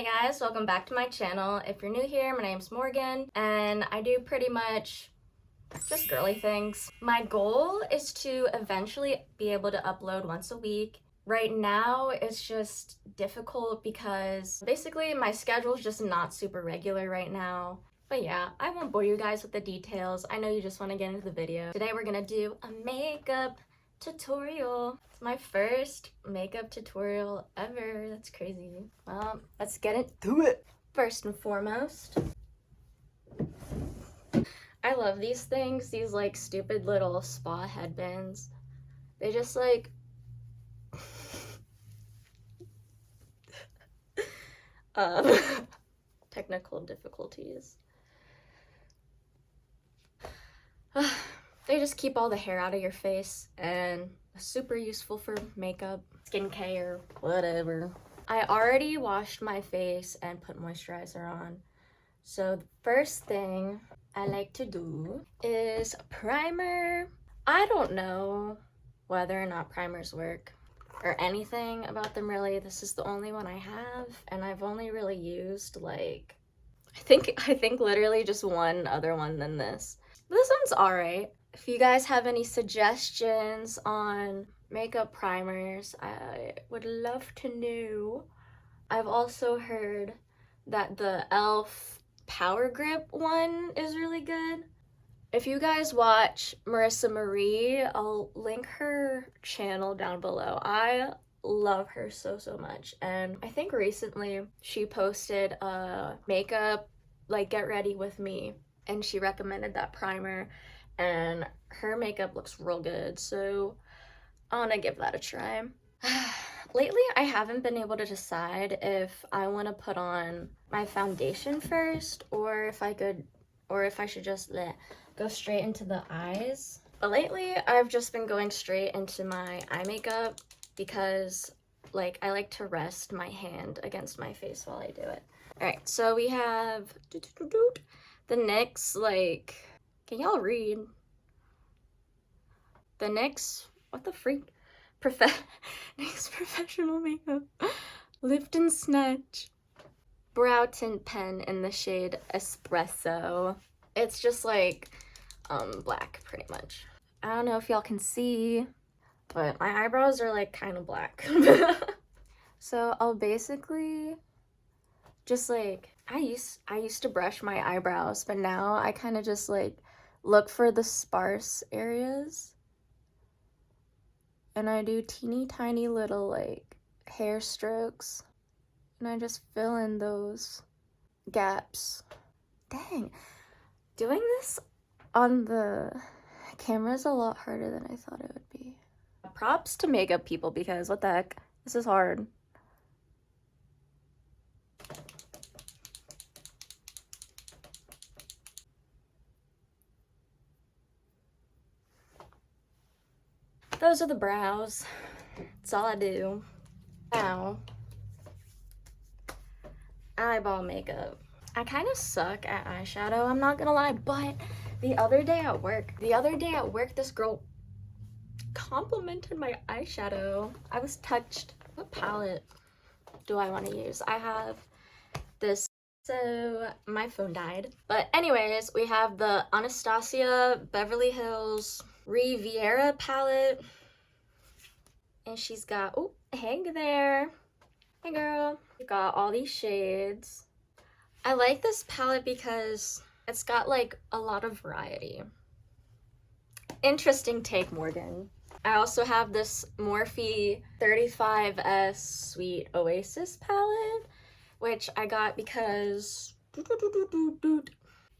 guys, welcome back to my channel. If you're new here, my name's Morgan and I do pretty much just girly things. My goal is to eventually be able to upload once a week. Right now it's just difficult because basically my schedule is just not super regular right now. But yeah, I won't bore you guys with the details. I know you just want to get into the video. Today we're gonna do a makeup tutorial. It's my first makeup tutorial ever. That's crazy. Well, let's get into it. First and foremost, I love these things, these like stupid little spa headbands. They just like technical difficulties. They just keep all the hair out of your face and super useful for makeup, skincare, whatever. I already washed my face and put moisturizer on. So the first thing I like to do is primer. I don't know whether or not primers work or anything about them really. This is the only one I have and I've only really used like, I think literally just one other one than this. But this one's alright. If you guys have any suggestions on makeup primers, I would love to know. I've also heard that the e.l.f. Power Grip one is really good. If you guys watch Marissa Marie, I'll link her channel down below. I love her so much, and I think recently she posted a makeup like get ready with me and she recommended that primer and her makeup looks real good, so I want to give that a try. Lately I haven't been able to decide if I want to put on my foundation first or if I should just go straight into the eyes. But lately I've just been going straight into my eye makeup because like I like to rest my hand against my face while I do it. Alright, so we have the NYX, like, can y'all read? The NYX, what the freak? NYX Professional Makeup Lift and Snatch Brow Tint Pen in the shade Espresso. It's just like black pretty much. I don't know if y'all can see, but my eyebrows are like kind of black. So I'll basically just like, I used to brush my eyebrows, but now I kind of just like look for the sparse areas and I do teeny tiny little like hair strokes and I just fill in those gaps. Dang, doing this on the camera is a lot harder than I thought it would be. Props to makeup people because what the heck, this is hard. Those are the brows. That's all I do. Now, eyeball makeup. I kind of suck at eyeshadow, I'm not gonna lie, but the other day at work, this girl complimented my eyeshadow. I was touched. What palette do I want to use? I have this. So my phone died. But anyways, we have the Anastasia Beverly Hills Riviera palette. And she's got, oh, hey there. Hey girl. We've got all these shades. I like this palette because it's got like a lot of variety. Interesting take, Morgan. I also have this Morphe 35S Sweet Oasis palette, which I got because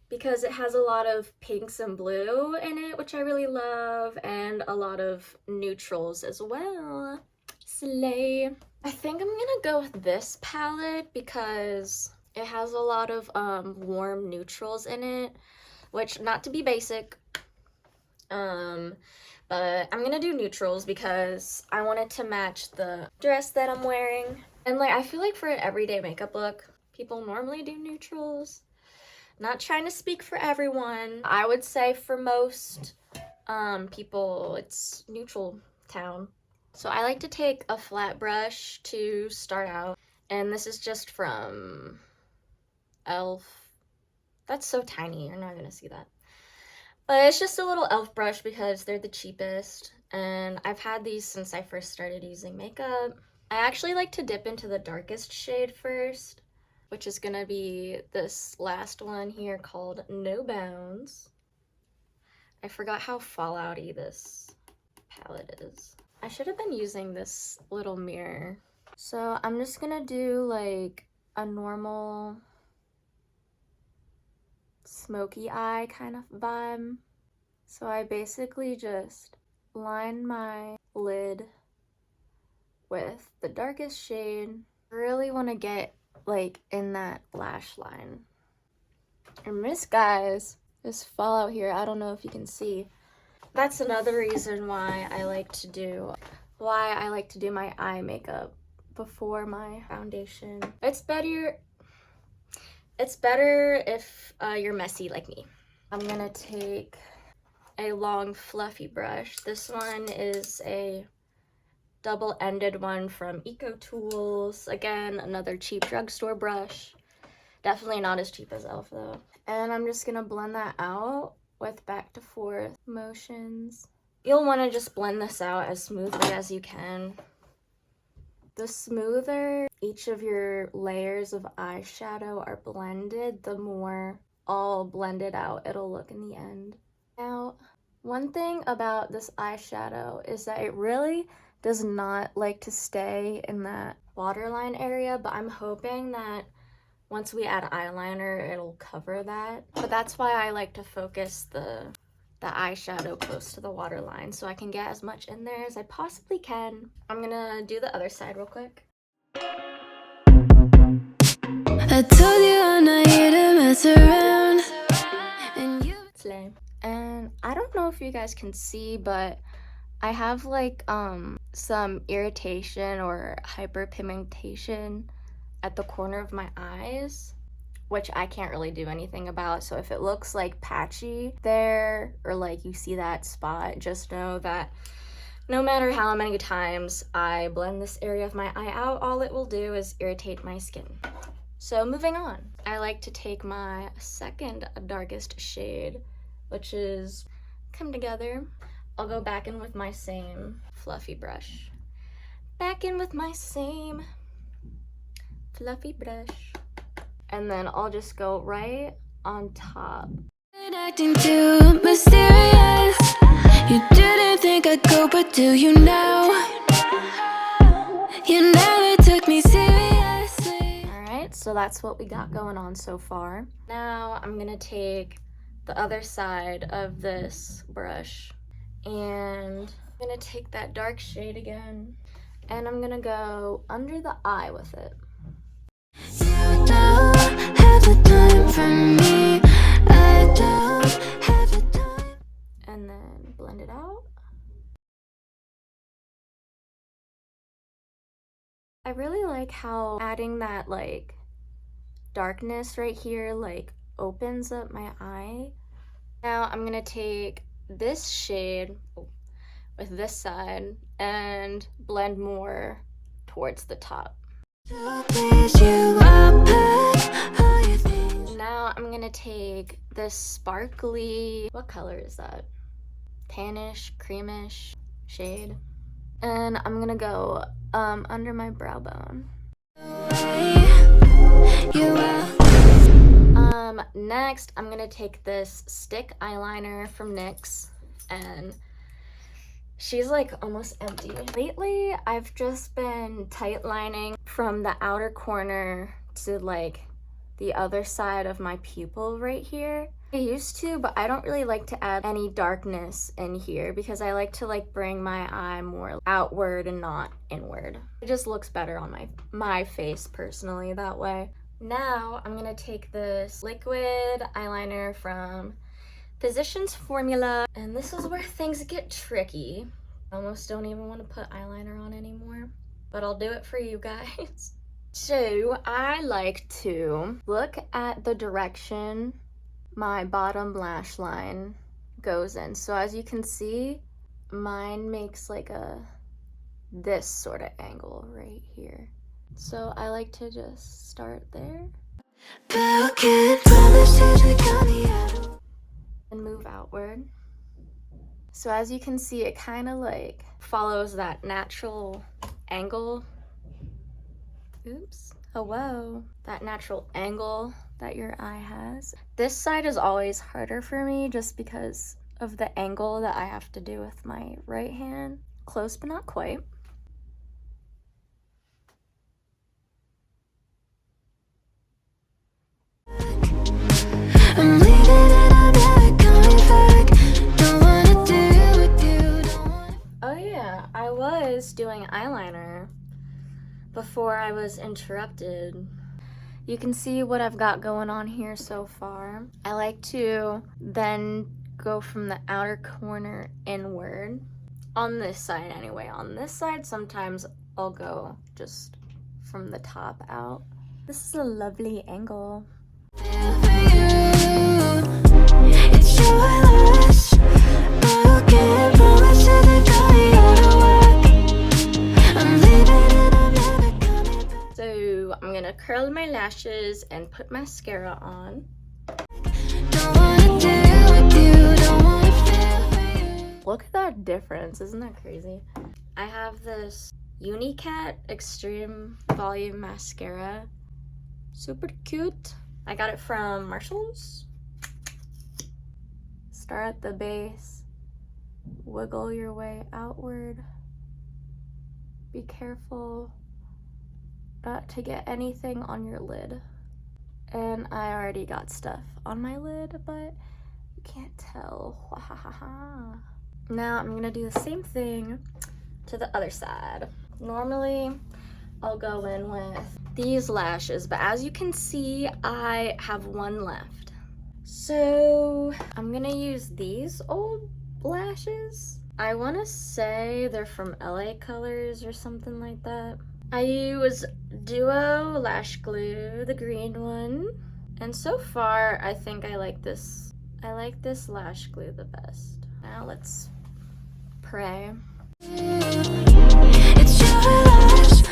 it has a lot of pinks and blue in it, which I really love, and a lot of neutrals as well. Slay. I think I'm gonna go with this palette because it has a lot of warm neutrals in it, which, not to be basic, but I'm gonna do neutrals because I want it to match the dress that I'm wearing. And like, I feel like for an everyday makeup look, people normally do neutrals. Not trying to speak for everyone. I would say for most people, it's neutral town. So I like to take a flat brush to start out And this is just from Elf. That's so tiny, you're not gonna see that. But it's just a little Elf brush because they're the cheapest. And I've had these since I first started using makeup. I actually like to dip into the darkest shade first, which is gonna be this last one here called No Bounds. I forgot how fallouty this palette is. I should have been using this little mirror. So I'm just gonna do like a normal smoky eye kind of vibe. So I basically just line my lid with the darkest shade. I really want to get like in that lash line. And this, guys, this fallout here, I don't know if you can see. That's another reason why I like to do my eye makeup before my foundation. It's better if you're messy like me. I'm gonna take a long fluffy brush. This one is a double-ended one from Eco Tools. Again, another cheap drugstore brush. Definitely not as cheap as Elf though. And I'm just gonna blend that out with back to forth motions. You'll want to just blend this out as smoothly as you can. The smoother each of your layers of eyeshadow are blended, the more all blended out it'll look in the end. Now, one thing about this eyeshadow is that it really does not like to stay in that waterline area, but I'm hoping that once we add eyeliner, it'll cover that. But that's why I like to focus the eyeshadow close to the waterline so I can get as much in there as I possibly can. I'm gonna do the other side real quick. I told you I'm not here to mess around. And I don't know if you guys can see, but I have like some irritation or hyperpigmentation at the corner of my eyes, which I can't really do anything about. So if it looks like patchy there, or like you see that spot, just know that no matter how many times I blend this area of my eye out, all it will do is irritate my skin. So moving on, I like to take my second darkest shade, which is Come Together. I'll go back in with my same fluffy brush. Back in with my same fluffy brush. And then I'll just go right on top. Acting too mysterious. You didn't think I'd go, but do you know? You never took me seriously. Alright, so that's what we got going on so far. Now I'm gonna take the other side of this brush and I'm gonna take that dark shade again and I'm gonna go under the eye with it. You don't have the time for me. I don't have the time. And then blend it out. I really like how adding that like darkness right here like opens up my eye. Now I'm gonna take this shade with this side and blend more towards the top. Now I'm gonna take this sparkly, what color is that? Tannish, creamish shade. And I'm gonna go under my brow bone. Next I'm gonna take this stick eyeliner from NYX, and she's like almost empty. Lately I've just been tight lining from the outer corner to like the other side of my pupil right here. I used to, but I don't really like to add any darkness in here because I like to like bring my eye more outward and not inward. It just looks better on my face personally that way. Now I'm gonna take this liquid eyeliner from Physicians Formula, and this is where things get tricky. I almost don't even want to put eyeliner on anymore, but I'll do it for you guys. So I like to look at the direction my bottom lash line goes in. So as you can see, mine makes like this sort of angle right here. So I like to just start there and move outward. So as you can see, it kind of like follows that natural angle. Oops. Hello. That natural angle that your eye has. This side is always harder for me just because of the angle that I have to do with my right hand. Close but not quite. I'm leaving and I'm never coming back. Don't wanna deal with you, don't wanna... Oh yeah, I was doing eyeliner before I was interrupted. You can see what I've got going on here so far. I like to then go from the outer corner inward. On this side anyway. On this side, sometimes I'll go just from the top out. This is a lovely angle. It's your last, but I can't promise you that I'll be out of work. I'm leaving and I'm never coming back. So I'm gonna curl my lashes and put mascara on. Don't wanna deal with you, don't wanna feel for you. Look at that difference, isn't that crazy? I have this Unicat Extreme Volume Mascara. Super cute. I got it from Marshall's. Start at the base, wiggle your way outward. Be careful not to get anything on your lid. And I already got stuff on my lid, but you can't tell. Now I'm gonna do the same thing to the other side. Normally, I'll go in with these lashes, but as you can see, I have one left. So I'm gonna use these old lashes. I wanna say they're from LA Colors or something like that. I use Duo Lash Glue, the green one. And so far, I think I like this. I like this lash glue the best. Now let's pray. It's your last,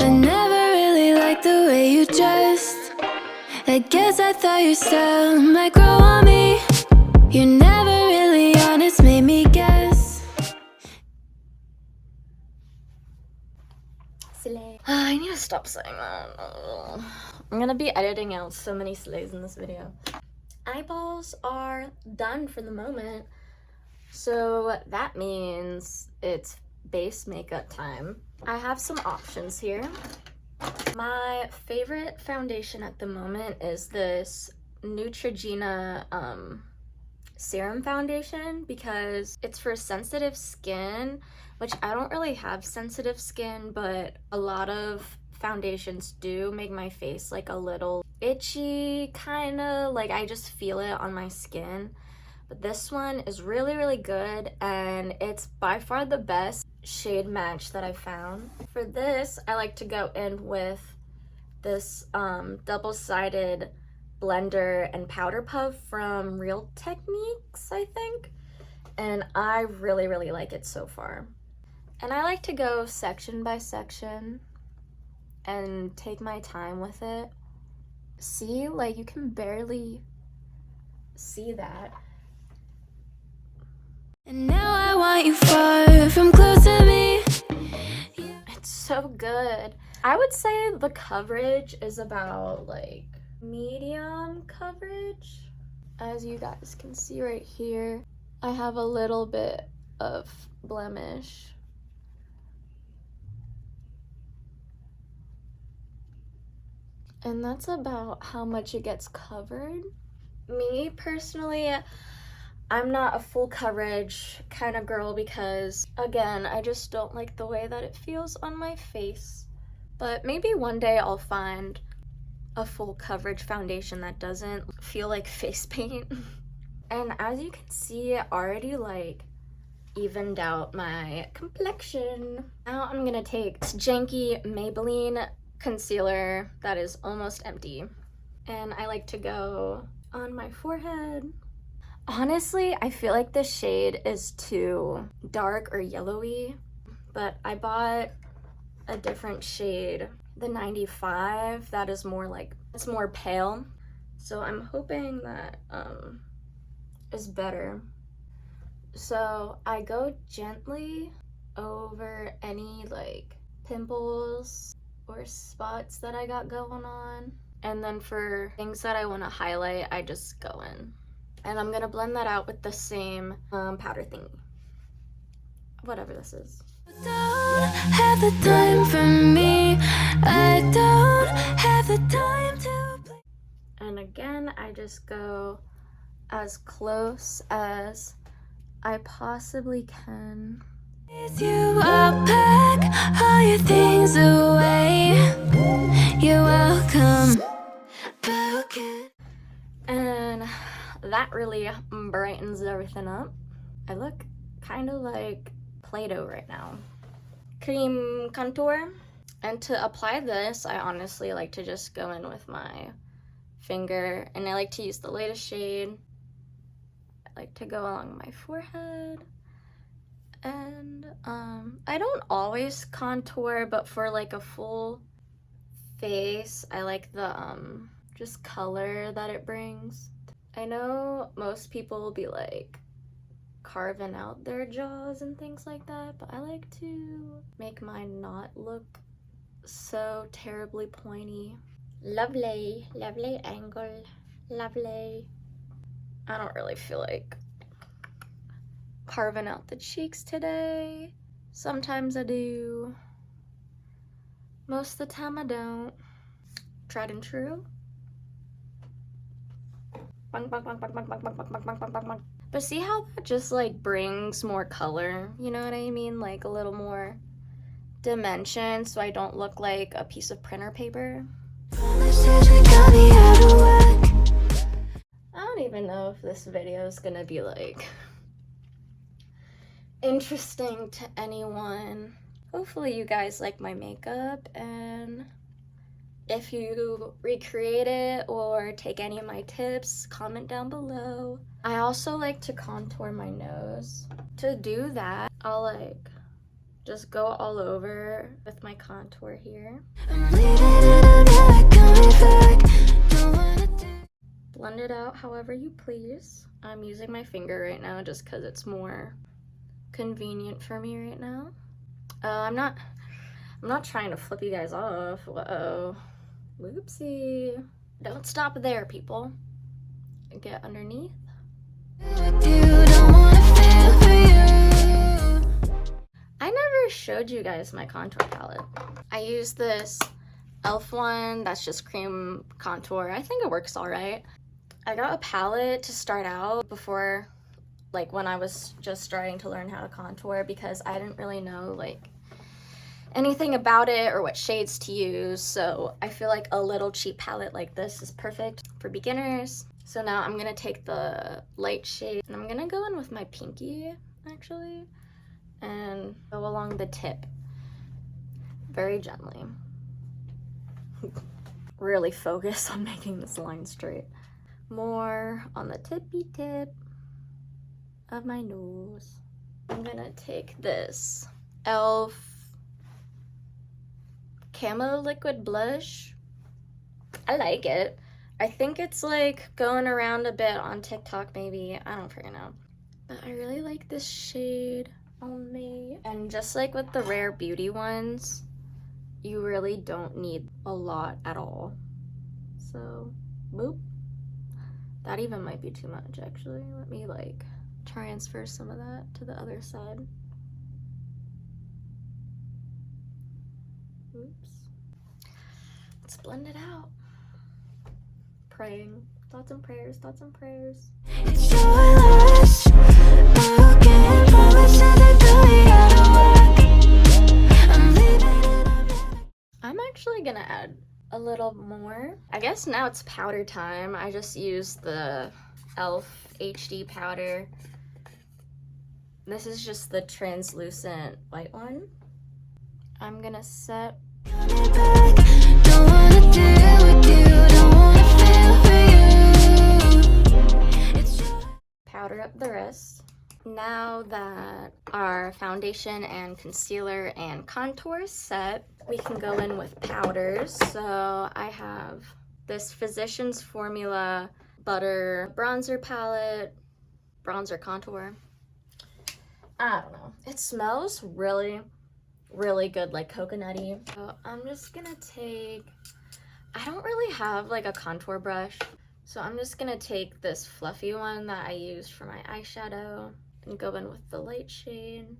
I never really liked the way you dressed. I guess I thought your style might grow on me. You're never really honest, made me guess. Slay. I need to stop saying that. I'm gonna be editing out so many slays in this video. Eyeballs are done for the moment. So that means it's base makeup time. I have some options here. My favorite foundation at the moment is this Neutrogena serum foundation because it's for sensitive skin, which I don't really have sensitive skin, but a lot of foundations do make my face like a little itchy, kind of like I just feel it on my skin. But this one is really, really good, and it's by far the best shade match that I found. For this, I like to go in with this double-sided blender and powder puff from Real Techniques, I think. And I really, really like it so far. And I like to go section by section and take my time with it. See, like you can barely see that. And now I want you far from close to me. It's so good. I would say the coverage is about like medium coverage. As you guys can see right here, I have a little bit of blemish. And that's about how much it gets covered. Me personally, I'm not a full coverage kind of girl because, again, I just don't like the way that it feels on my face. But maybe one day I'll find a full coverage foundation that doesn't feel like face paint. And as you can see, it already like evened out my complexion. Now I'm gonna take this janky Maybelline concealer that is almost empty. And I like to go on my forehead. Honestly, I feel like this shade is too dark or yellowy, but I bought a different shade, the 95, that is more like, it's more pale. So I'm hoping that is better. So I go gently over any like pimples or spots that I got going on. And then for things that I want to highlight, I just go in. And I'm gonna blend that out with the same powder thingy. Whatever this is. Don't have the time for me. I don't have the time to play. And again, I just go as close as I possibly can. You I'll pack all your things away. You're welcome. And that really brightens everything up. I look kind of like Play-Doh right now. Cream contour. And to apply this, I honestly like to just go in with my finger, and I like to use the lightest shade. I like to go along my forehead. And I don't always contour, but for like a full face, I like the just color that it brings. I know most people will be like carving out their jaws and things like that, but I like to make mine not look so terribly pointy. Lovely, lovely angle, lovely. I don't really feel like carving out the cheeks today. Sometimes I do. Most of the time I don't. Tried and true. Bang, bang, bang, bang, bang, bang, bang, bang, bang, bang, bang, bang. But see how that just like brings more color? You know what I mean? Like a little more dimension, so I don't look like a piece of printer paper. I don't even know if this video is gonna be like interesting to anyone. Hopefully you guys like my makeup, and if you recreate it or take any of my tips, comment down below. I also like to contour my nose. To do that, I'll like just go all over with my contour here. Blend it out however you please. I'm using my finger right now just because it's more convenient for me right now. I'm not trying to flip you guys off. Whoa. Whoopsie. Don't stop there, people. Get underneath. I never showed you guys my contour palette. I use this e.l.f. one that's just cream contour. I think it works all right. I got a palette to start out before, like when I was just starting to learn how to contour, because I didn't really know like anything about it or what shades to use. So I feel like a little cheap palette like this is perfect for beginners. So now I'm gonna take the light shade and I'm gonna go in with my pinky actually and go along the tip very gently. Really focus on making this line straight. More on the tippy tip of my nose. I'm gonna take this e.l.f. camo liquid blush. I like it. I think it's like going around a bit on TikTok maybe. I don't freaking know. But I really like this shade on me. And just like with the Rare Beauty ones, you really don't need a lot at all. So, boop. That even might be too much actually. Let me like transfer some of that to the other side. Oops. Let's blend it out. Praying. Thoughts and prayers, thoughts and prayers. It's your last broken promise that really gotta work. I'm leaving. I'm actually gonna add a little more. I guess now it's powder time. I just used the e.l.f. HD powder. This is just the translucent white one. I'm gonna set. Don't wanna deal with you, don't wanna feel for you. It's your Powder up the rest. Now that our foundation and concealer and contour is set, we can go in with powders. So I have this Physicians Formula Butter Bronzer Palette, bronzer contour. I don't know. It smells really, really good, like coconutty. So I'm just gonna take, I don't really have like a contour brush. So I'm just gonna take this fluffy one that I used for my eyeshadow and go in with the light shade.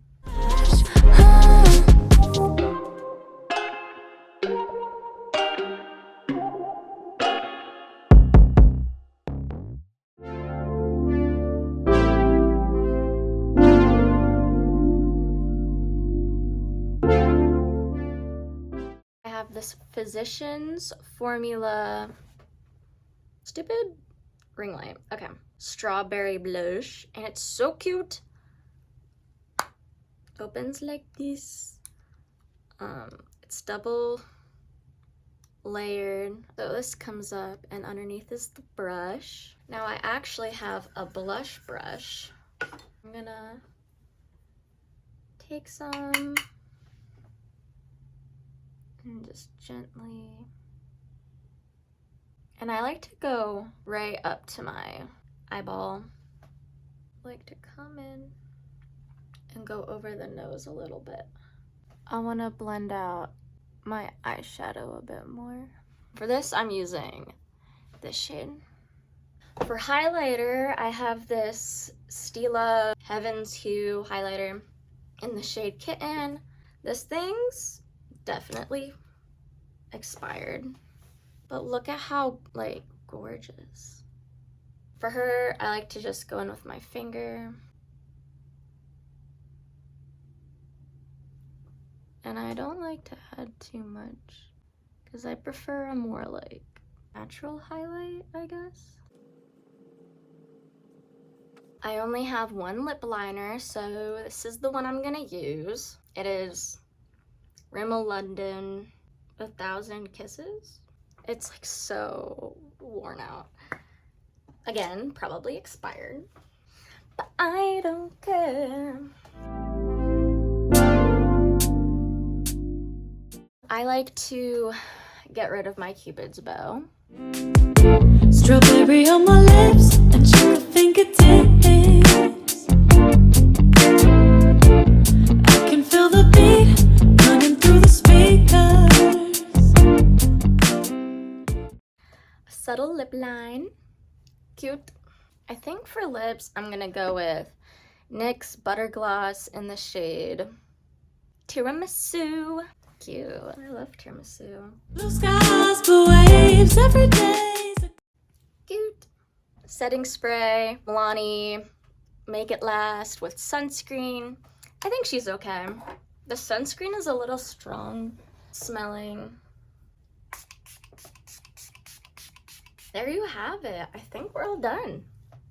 I have this Physicians Formula stupid ring light. Okay. Strawberry blush, and it's so cute. Opens like this. It's double layered. So this comes up, and underneath is the brush. Now I actually have a blush brush. I'm gonna take some and just gently. And I like to go right up to my eyeball. I like to come in and go over the nose a little bit. I want to blend out my eyeshadow a bit more. For this, I'm using this shade. For highlighter, I have this Stila Heaven's Hue highlighter in the shade Kitten. This thing's definitely expired, but look at how like gorgeous. For her, I like to just go in with my finger. And I don't like to add too much because I prefer a more like natural highlight, I guess. I only have one lip liner, so this is the one I'm gonna use. It is Rimmel London 1000 Kisses. It's like so worn out. Again, probably expired, but I don't care. I like to get rid of my Cupid's bow. Strawberry on my lips and sugar fingertips. I can feel the beat running through the speakers. A subtle lip line. Cute. I think for lips, I'm gonna go with NYX Butter Gloss in the shade Tiramisu. Cute. I love tiramisu. Blue skies for waves every day. Cute. Setting spray, Milani, Make It Last with sunscreen. I think she's okay. The sunscreen is a little strong smelling. There you have it. I think we're all done.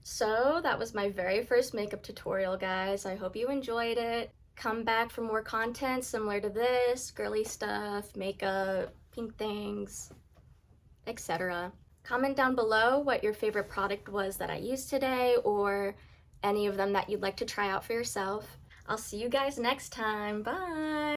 So that was my very first makeup tutorial, guys. I hope you enjoyed it. Come back for more content similar to this, girly stuff, makeup, pink things, etc. Comment down below what your favorite product was that I used today, or any of them that you'd like to try out for yourself. I'll see you guys next time. Bye!